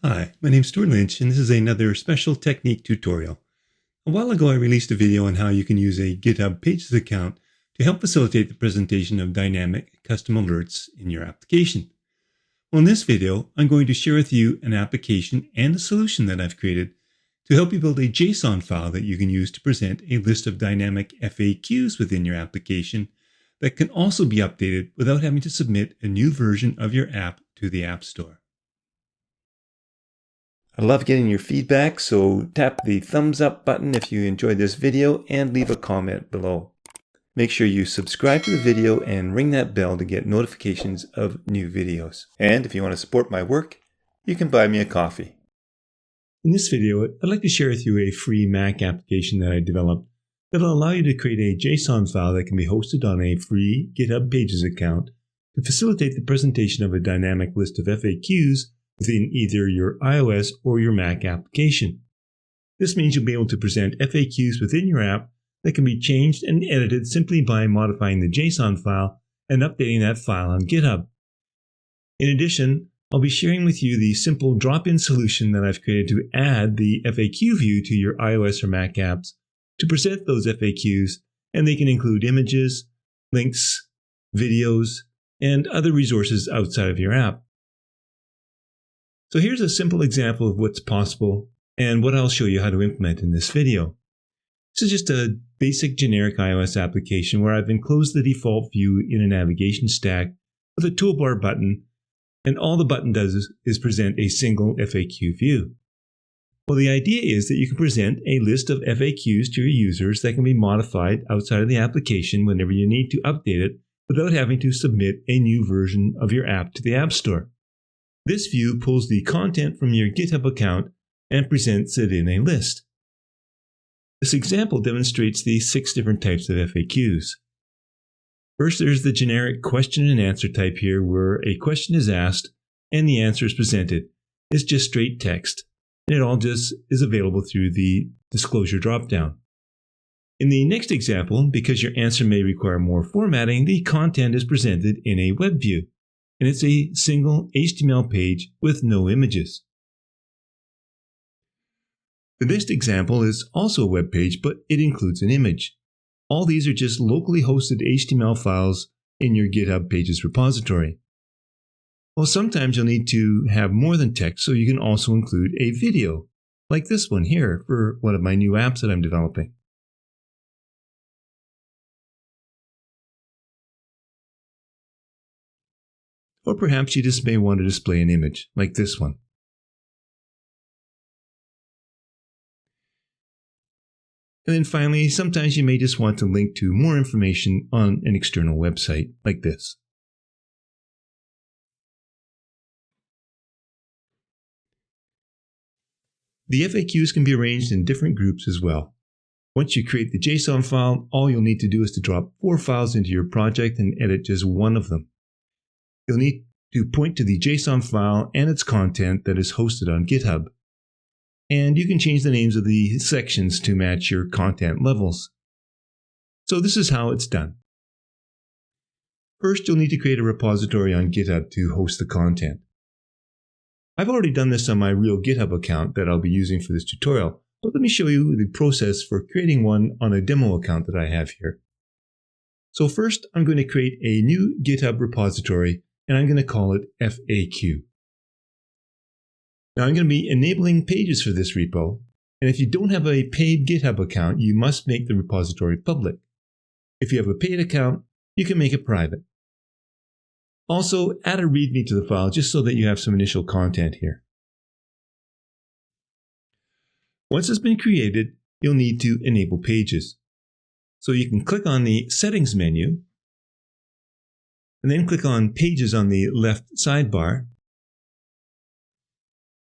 Hi, my name's Stuart Lynch, and this is another special technique tutorial. A while ago, I released a video on how you can use a GitHub Pages account to help facilitate the presentation of dynamic custom alerts in your application. Well, in this video, I'm going to share with you an application and a solution that I've created to help you build a JSON file that you can use to present a list of dynamic FAQs within your application that can also be updated without having to submit a new version of your app to the App Store. I love getting your feedback, so tap the thumbs up button if you enjoyed this video and leave a comment below. Make sure you subscribe to the video and ring that bell to get notifications of new videos. And if you want to support my work, you can buy me a coffee. In this video, I'd like to share with you a free Mac application that I developed that will allow you to create a JSON file that can be hosted on a free GitHub Pages account to facilitate the presentation of a dynamic list of FAQs within either your iOS or your Mac application. This means you'll be able to present FAQs within your app that can be changed and edited simply by modifying the JSON file and updating that file on GitHub. In addition, I'll be sharing with you the simple drop-in solution that I've created to add the FAQ view to your iOS or Mac apps to present those FAQs, and they can include images, links, videos, and other resources outside of your app. So here's a simple example of what's possible and what I'll show you how to implement in this video. This is just a basic generic iOS application where I've enclosed the default view in a navigation stack with a toolbar button, and all the button does is present a single FAQ view. Well, the idea is that you can present a list of FAQs to your users that can be modified outside of the application whenever you need to update it without having to submit a new version of your app to the App Store. This view pulls the content from your GitHub account and presents it in a list. This example demonstrates the 6 different types of FAQs. First, there's the generic question and answer type here, where a question is asked and the answer is presented. It's just straight text, and it all just is available through the disclosure dropdown. In the next example, because your answer may require more formatting, the content is presented in a web view, and it's a single HTML page with no images. The next example is also a web page, but it includes an image. All these are just locally hosted HTML files in your GitHub Pages repository. Well, sometimes you'll need to have more than text, so you can also include a video, like this one here for one of my new apps that I'm developing. Or perhaps you just may want to display an image, like this one. And then finally, sometimes you may just want to link to more information on an external website, like this. The FAQs can be arranged in different groups as well. Once you create the JSON file, all you'll need to do is to drop 4 files into your project and edit just one of them. You'll need to point to the JSON file and its content that is hosted on GitHub. And you can change the names of the sections to match your content levels. So this is how it's done. First, you'll need to create a repository on GitHub to host the content. I've already done this on my real GitHub account that I'll be using for this tutorial, but let me show you the process for creating one on a demo account that I have here. So first, I'm going to create a new GitHub repository, and I'm going to call it FAQ. Now I'm going to be enabling pages for this repo, and if you don't have a paid GitHub account, you must make the repository public. If you have a paid account, you can make it private. Also, add a README to the file just so that you have some initial content here. Once it's been created, you'll need to enable pages. So you can click on the Settings menu, and then click on Pages on the left sidebar.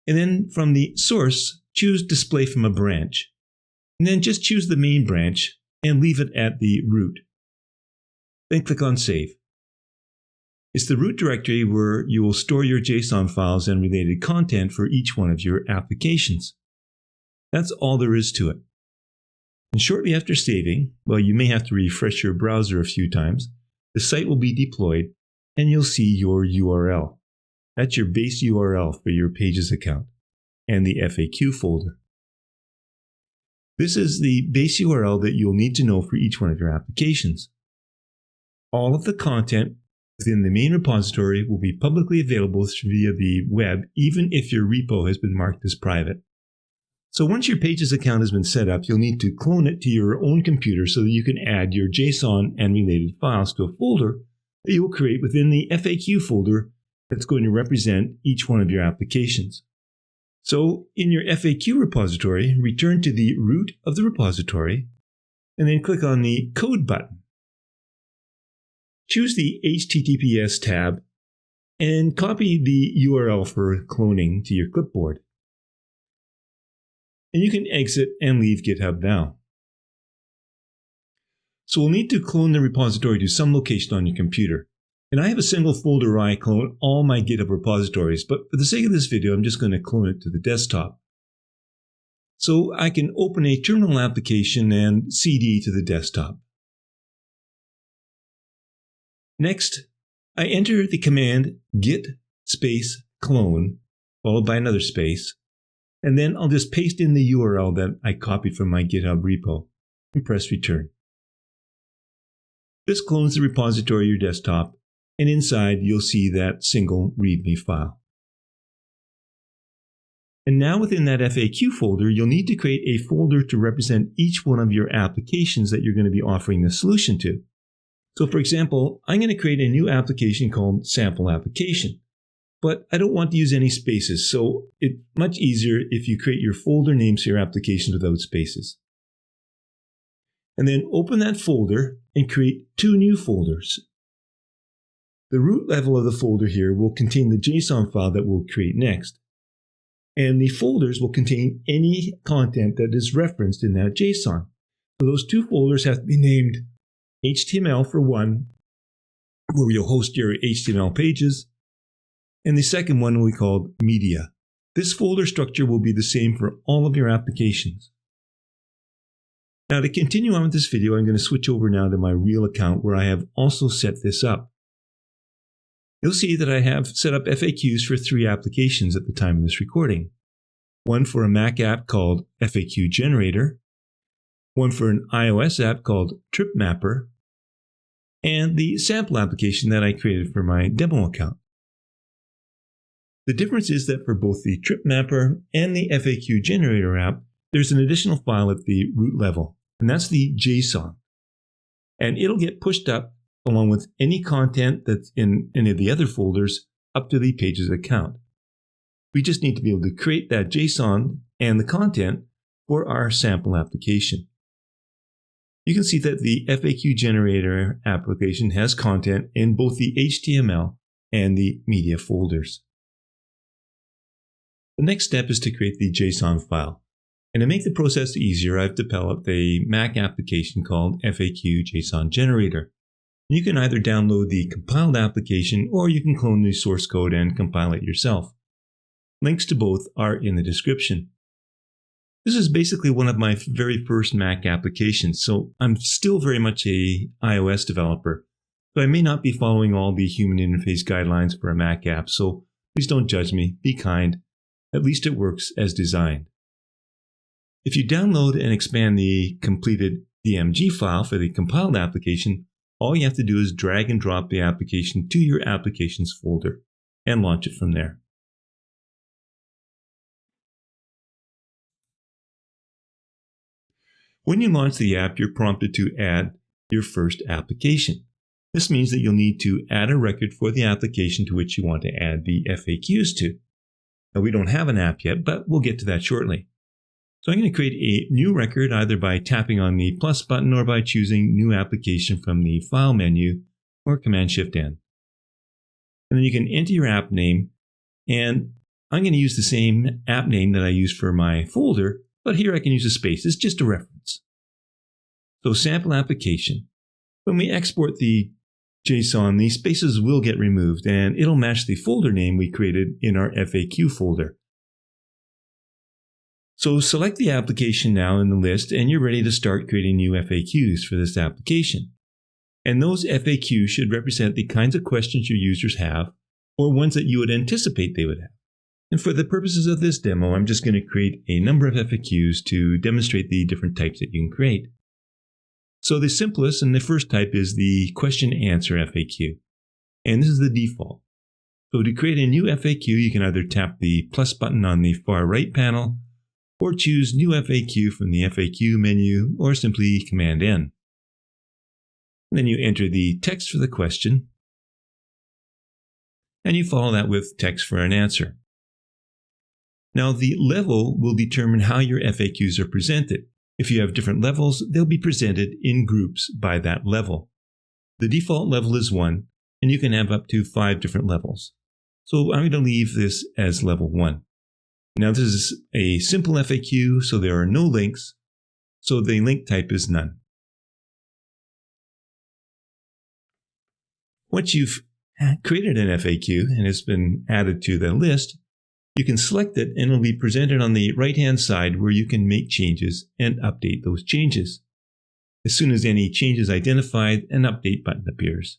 And then from the source, choose Display from a branch. And then just choose the main branch and leave it at the root. Then click on Save. It's the root directory where you will store your JSON files and related content for each one of your applications. That's all there is to it. And shortly after saving, well, you may have to refresh your browser a few times, the site will be deployed and you'll see your URL. That's your base URL for your Pages account. and the FAQ folder. This is the base URL that you'll need to know for each one of your applications. All of the content within the main repository will be publicly available via the web, even if your repo has been marked as private. So once your Pages account has been set up, you'll need to clone it to your own computer so that you can add your JSON and related files to a folder that you will create within the FAQ folder that's going to represent each one of your applications. So in your FAQ repository, return to the root of the repository and then click on the Code button. Choose the HTTPS tab and copy the URL for cloning to your clipboard. And you can exit and leave GitHub now. So we'll need to clone the repository to some location on your computer. And I have a single folder where I clone all my GitHub repositories, but for the sake of this video, I'm just going to clone it to the desktop. So I can open a terminal application and CD to the desktop. Next, I enter the command git space clone, followed by another space, and then I'll just paste in the URL that I copied from my GitHub repo and press return. This clones the repository to your desktop, and inside you'll see that single README file. And now within that FAQ folder, you'll need to create a folder to represent each one of your applications that you're going to be offering the solution to. So for example, I'm going to create a new application called Sample Application, but I don't want to use any spaces, so it's much easier if you create your folder names for your applications without spaces. And then open that folder and create two new folders. The root level of the folder here will contain the JSON file that we'll create next. And the folders will contain any content that is referenced in that JSON. So those two folders have to be named HTML for one, where you'll host your HTML pages, and the second one will be called Media. This folder structure will be the same for all of your applications. Now to continue on with this video, I'm going to switch over now to my real account where I have also set this up. You'll see that I have set up FAQs for 3 applications at the time of this recording. One for a Mac app called FAQGenerator, one for an iOS app called TripMapper, and the sample application that I created for my demo account. The difference is that for both the TripMapper and the FAQGenerator app, there's an additional file at the root level, and that's the JSON. And it'll get pushed up along with any content that's in any of the other folders up to the Pages account. We just need to be able to create that JSON and the content for our sample application. You can see that the FAQGenerator application has content in both the HTML and the media folders. The next step is to create the JSON file. And to make the process easier, I've developed a Mac application called FAQJSONGenerator. You can either download the compiled application or you can clone the source code and compile it yourself. Links to both are in the description. This is basically one of my very first Mac applications, so I'm still very much an iOS developer. So I may not be following all the human interface guidelines for a Mac app, so please don't judge me, be kind. At least it works as designed. If you download and expand the completed DMG file for the compiled application, all you have to do is drag and drop the application to your applications folder and launch it from there. When you launch the app, you're prompted to add your first application. This means that you'll need to add a record for the application to which you want to add the FAQs to. Now, we don't have an app yet, but we'll get to that shortly. So I'm going to create a new record either by tapping on the plus button or by choosing New Application from the File menu or Command-Shift-N. And then you can enter your app name, and I'm going to use the same app name that I used for my folder, but here I can use a space. It's just a reference. So Sample Application. When we export the JSON, the spaces will get removed, and it'll match the folder name we created in our FAQ folder. So select the application now in the list, and you're ready to start creating new FAQs for this application. And those FAQs should represent the kinds of questions your users have, or ones that you would anticipate they would have. And for the purposes of this demo, I'm just going to create a number of FAQs to demonstrate the different types that you can create. So the simplest and the first type is the question answer FAQ. And this is the default. So to create a new FAQ, you can either tap the plus button on the far right panel, or choose New FAQ from the FAQ menu, or simply Command N. Then you enter the text for the question, and you follow that with text for an answer. Now the level will determine how your FAQs are presented. If you have different levels, they'll be presented in groups by that level. The default level is 1, and you can have up to 5 different levels. So I'm going to leave this as level 1. Now this is a simple FAQ, so there are no links, so the link type is none. Once you've created an FAQ and it's been added to the list, you can select it and it'll be presented on the right-hand side where you can make changes and update those changes. As soon as any change is identified, an update button appears.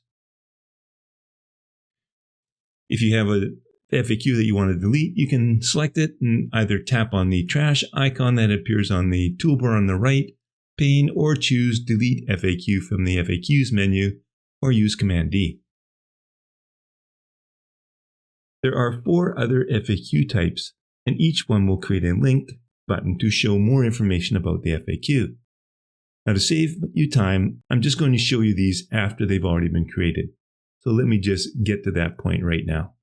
If you have a FAQ that you want to delete, you can select it and either tap on the trash icon that appears on the toolbar on the right pane, or choose Delete FAQ from the FAQs menu, or use Command D. There are 4 other FAQ types, and each one will create a link button to show more information about the FAQ. Now to save you time, I'm just going to show you these after they've already been created. So let me just get to that point right now.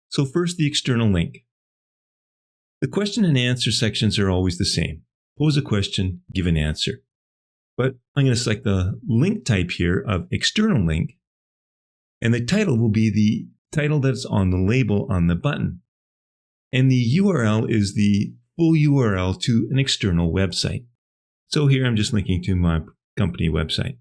So first, the external link. The question and answer sections are always the same. Pose a question, give an answer. But I'm going to select the link type here of external link, and the title will be the title that's on the label on the button. And the URL is the full URL to an external website. So here I'm just linking to my company website.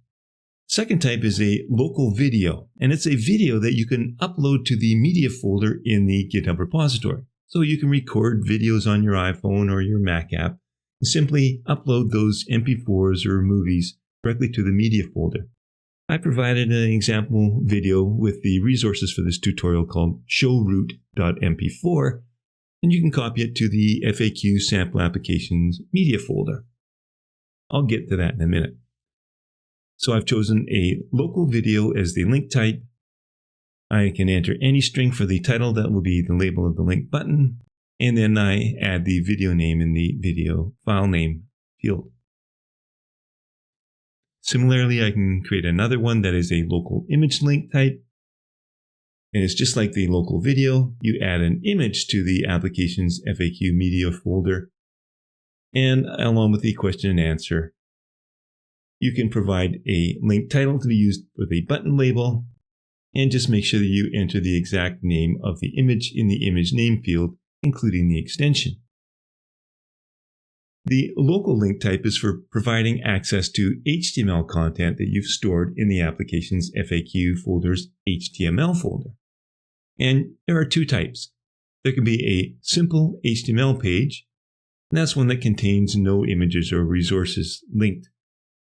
Second type is a local video, and it's a video that you can upload to the media folder in the GitHub repository. So you can record videos on your iPhone or your Mac app and simply upload those MP4s or movies directly to the media folder. I provided an example video with the resources for this tutorial called showroot.mp4, and you can copy it to the FAQ sample applications media folder. I'll get to that in a minute. So I've chosen a local video as the link type. I can enter any string for the title that will be the label of the link button, and then I add the video name in the video file name field. Similarly, I can create another one that is a local image link type, and it's just like the local video. You add an image to the application's FAQ media folder, and along with the question and answer, you can provide a link title to be used for the button label, and just make sure that you enter the exact name of the image in the image name field, including the extension. The local link type is for providing access to HTML content that you've stored in the application's FAQ folder's HTML folder. And there are 2 types. There can be a simple HTML page, and that's one that contains no images or resources linked.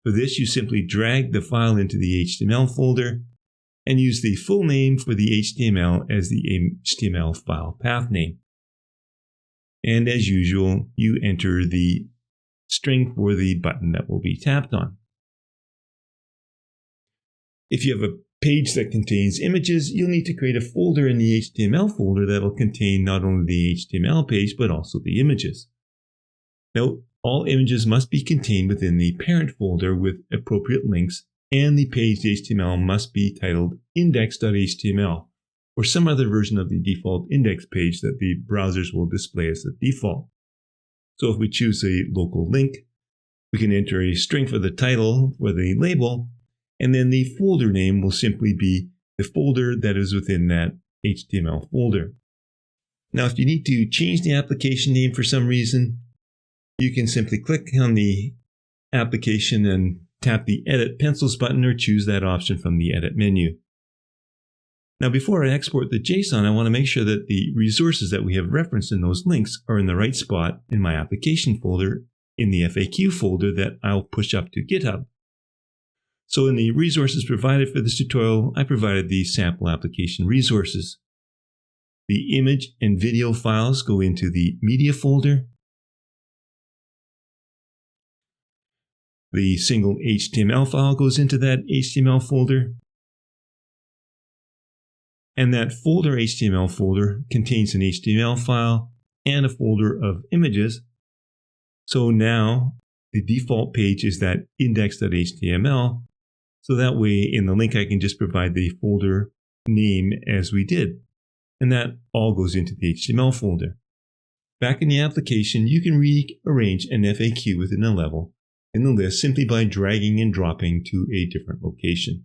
For this, you simply drag the file into the HTML folder and use the full name for the HTML as the HTML file path name. And as usual, you enter the string for the button that will be tapped on. If you have a page that contains images, you'll need to create a folder in the HTML folder that will contain not only the HTML page, but also the images. Now, all images must be contained within the parent folder with appropriate links, and the page HTML must be titled index.html, or some other version of the default index page that the browsers will display as the default. So if we choose a local link, we can enter a string for the title for the label, and then the folder name will simply be the folder that is within that HTML folder. Now, if you need to change the application name for some reason, you can simply click on the application and tap the Edit Pencils button, or choose that option from the Edit menu. Now, before I export the JSON, I want to make sure that the resources that we have referenced in those links are in the right spot in my application folder in the FAQ folder that I'll push up to GitHub. So in the resources provided for this tutorial, I provided the sample application resources. The image and video files go into the media folder. The single HTML file goes into that HTML folder. And that folder HTML folder contains an HTML file and a folder of images. So now the default page is that index.html. So that way in the link I can just provide the folder name as we did. And that all goes into the HTML folder. Back in the application, you can rearrange an FAQ within a level in the list simply by dragging and dropping to a different location.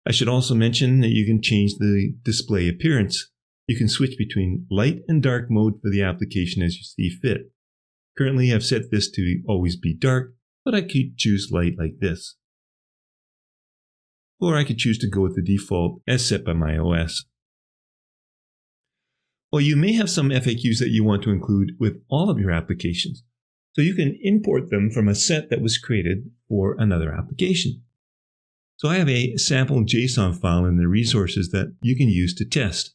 I should also mention that you can change the display appearance. You can switch between light and dark mode for the application as you see fit. Currently, I've set this to always be dark, but I could choose light like this. Or I could choose to go with the default as set by my OS. Well, you may have some FAQs that you want to include with all of your applications. So you can import them from a set that was created for another application. So I have a sample JSON file in the resources that you can use to test.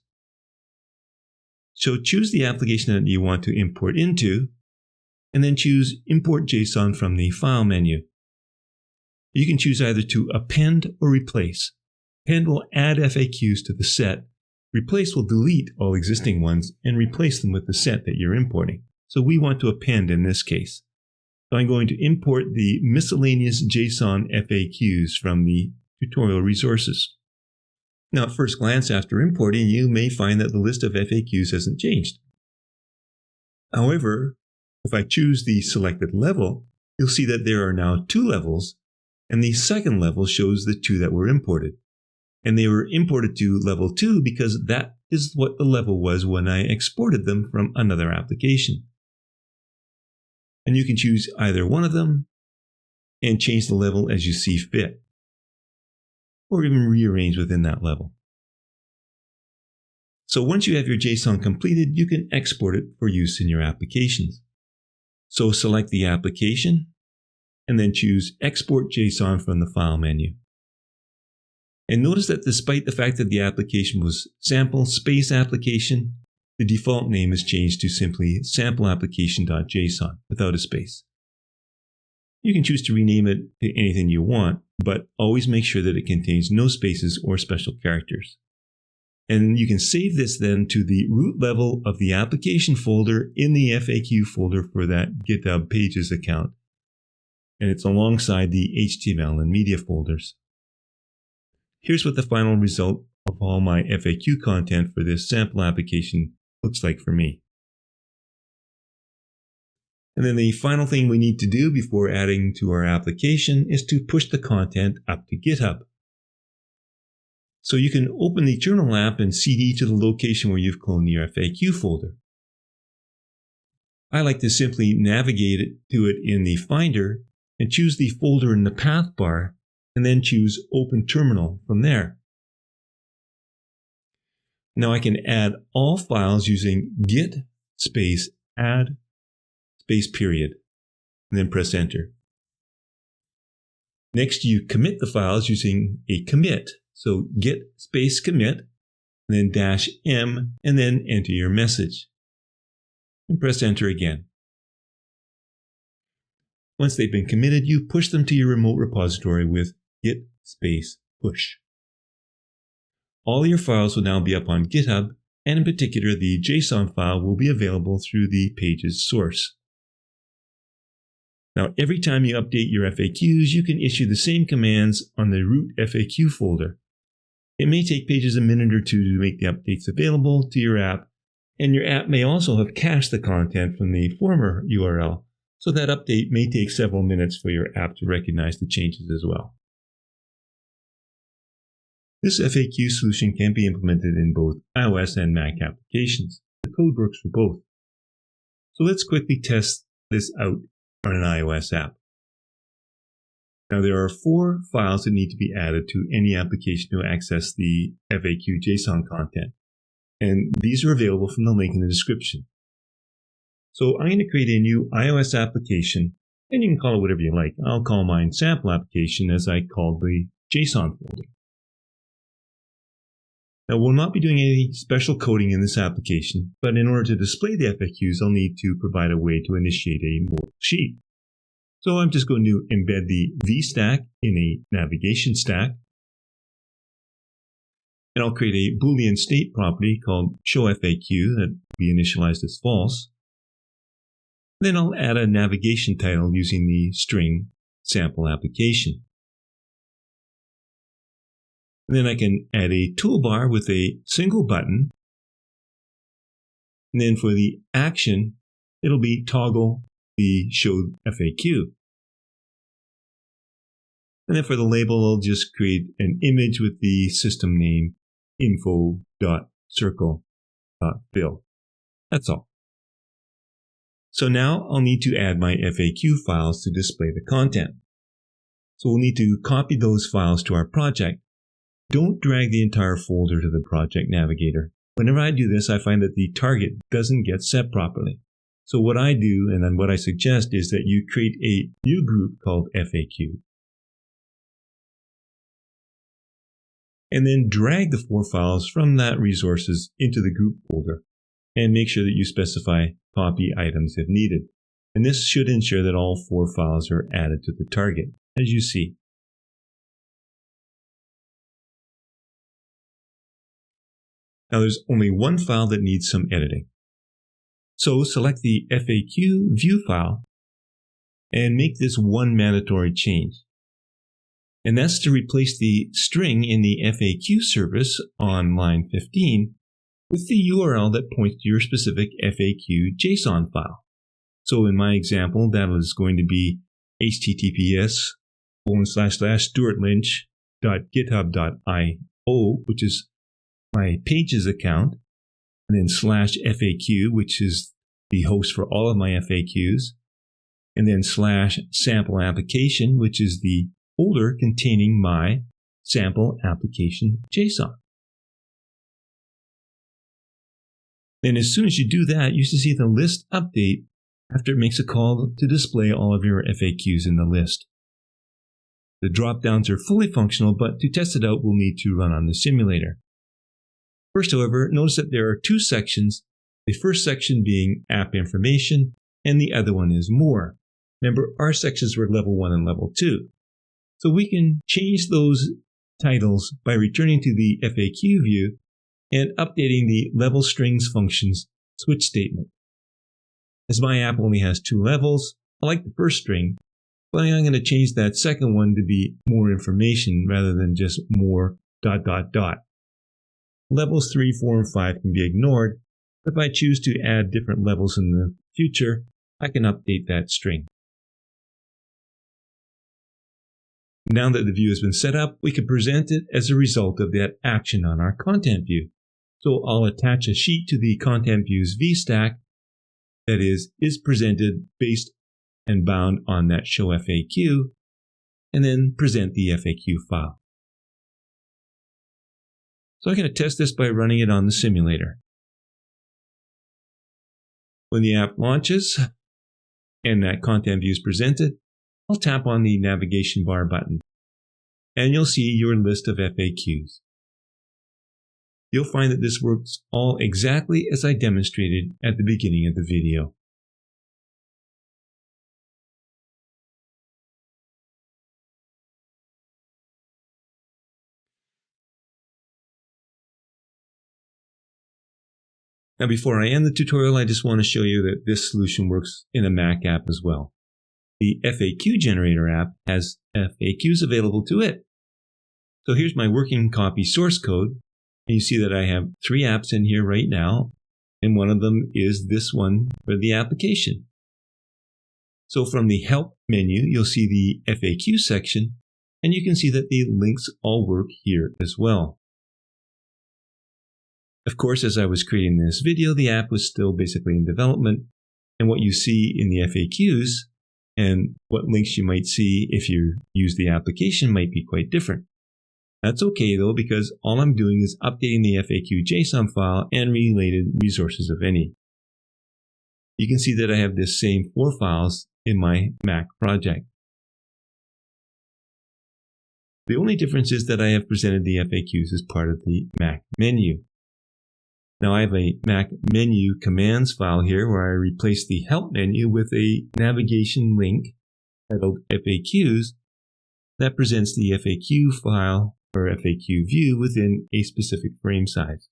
So choose the application that you want to import into, and then choose Import JSON from the File menu. You can choose either to append or replace. Append will add FAQs to the set. Replace will delete all existing ones and replace them with the set that you're importing. So we want to append in this case. So I'm going to import the miscellaneous JSON FAQs from the tutorial resources. Now, at first glance after importing, you may find that the list of FAQs hasn't changed. However, if I choose the selected level, you'll see that there are now 2 levels, and the second level shows the 2 that were imported. And they were imported to level 2 because that is what the level was when I exported them from another application. And you can choose either one of them and change the level as you see fit, or even rearrange within that level. So once you have your JSON completed, you can export it for use in your applications. So select the application and then choose Export JSON from the File menu. And notice that despite the fact that the application was sample space application, the default name is changed to simply sampleapplication.json without a space. You can choose to rename it to anything you want, but always make sure that it contains no spaces or special characters. And you can save this then to the root level of the application folder in the FAQ folder for that GitHub Pages account. And it's alongside the HTML and media folders. Here's what the final result of all my FAQ content for this sample application looks like for me. And then the final thing we need to do before adding to our application is to push the content up to GitHub. So you can open the journal app and CD to the location where you've cloned your FAQ folder. I like to simply navigate to it in the Finder and choose the folder in the path bar and then choose Open Terminal from there. Now I can add all files using git space add space period and then press enter. Next you commit the files using a commit. So git space commit and then -m and then enter your message. And press enter again. Once they've been committed, you push them to your remote repository with git space push. All your files will now be up on GitHub, and in particular, the JSON file will be available through the page's source. Now, every time you update your FAQs, you can issue the same commands on the root FAQ folder. It may take Pages a minute or two to make the updates available to your app, and your app may also have cached the content from the former URL, so that update may take several minutes for your app to recognize the changes as well. This FAQ solution can be implemented in both iOS and Mac applications. The code works for both. So let's quickly test this out on an iOS app. Now there are 4 files that need to be added to any application to access the FAQ JSON content. And these are available from the link in the description. So I'm going to create a new iOS application, and you can call it whatever you like. I'll call mine sample application as I called the JSON folder. Now, we'll not be doing any special coding in this application, but in order to display the FAQs, I'll need to provide a way to initiate a modal sheet. So I'm just going to embed the VStack in a navigation stack. And I'll create a Boolean state property called showFAQ that will be initialized as false. Then I'll add a navigation title using the string sample application. And then I can add a toolbar with a single button. And then for the action, it'll be toggle the show FAQ. And then for the label, I'll just create an image with the system name info.circle.fill. That's all. So now I'll need to add my FAQ files to display the content. So we'll need to copy those files to our project. Don't drag the entire folder to the project navigator. Whenever I do this, I find that the target doesn't get set properly. So what I do, and then what I suggest, is that you create a new group called FAQ. And then drag the 4 files from that resources into the group folder. And make sure that you specify copy items if needed. And this should ensure that all 4 files are added to the target, as you see. Now there's only one file that needs some editing. So select the FAQ view file and make this one mandatory change. And that's to replace the string in the FAQ service on line 15 with the URL that points to your specific FAQ JSON file. So in my example, that is going to be https://stuartlynch.github.io, which is my pages account, and then /FAQ, which is the host for all of my FAQs, and then /sample application, which is the folder containing my sample application JSON. And as soon as you do that, you should see the list update after it makes a call to display all of your FAQs in the list. The drop-downs are fully functional, but to test it out, we'll need to run on the simulator. First, however, notice that there are 2 sections, the first section being app information, and the other one is more. Remember, our sections were level 1 and level 2. So we can change those titles by returning to the FAQ view and updating the level strings functions switch statement. As my app only has 2 levels, I like the first string, but I'm going to change that second one to be more information rather than just more ... Levels 3, 4, and 5 can be ignored. If I choose to add different levels in the future, I can update that string. Now that the view has been set up, we can present it as a result of that action on our content view. So I'll attach a sheet to the content view's VStack that is presented based and bound on that show FAQ, and then present the FAQ file. So I'm going to test this by running it on the simulator. When the app launches and that content view is presented, I'll tap on the navigation bar button, and you'll see your list of FAQs. You'll find that this works all exactly as I demonstrated at the beginning of the video. Now, before I end the tutorial, I just want to show you that this solution works in a Mac app as well. The FAQGenerator app has FAQs available to it. So here's my working copy source code. And you see that I have 3 apps in here right now, and one of them is this one for the application. So from the Help menu, you'll see the FAQ section, and you can see that the links all work here as well. Of course, as I was creating this video, the app was still basically in development, and what you see in the FAQs and what links you might see if you use the application might be quite different. That's okay though, because all I'm doing is updating the FAQ JSON file and related resources of any. You can see that I have this same 4 files in my Mac project. The only difference is that I have presented the FAQs as part of the Mac menu. Now I have a Mac menu commands file here where I replace the help menu with a navigation link titled FAQs that presents the FAQ file or FAQ view within a specific frame size.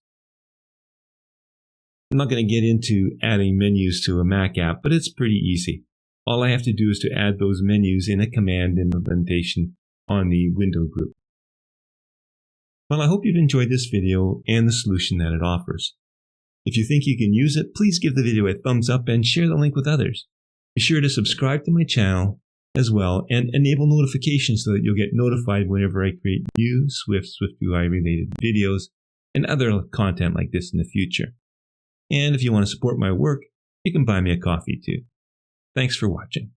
I'm not going to get into adding menus to a Mac app, but it's pretty easy. All I have to do is to add those menus in a command implementation on the window group. Well, I hope you've enjoyed this video and the solution that it offers. If you think you can use it, please give the video a thumbs up and share the link with others. Be sure to subscribe to my channel as well and enable notifications so that you'll get notified whenever I create new SwiftUI related videos and other content like this in the future. And if you want to support my work, you can buy me a coffee too. Thanks for watching.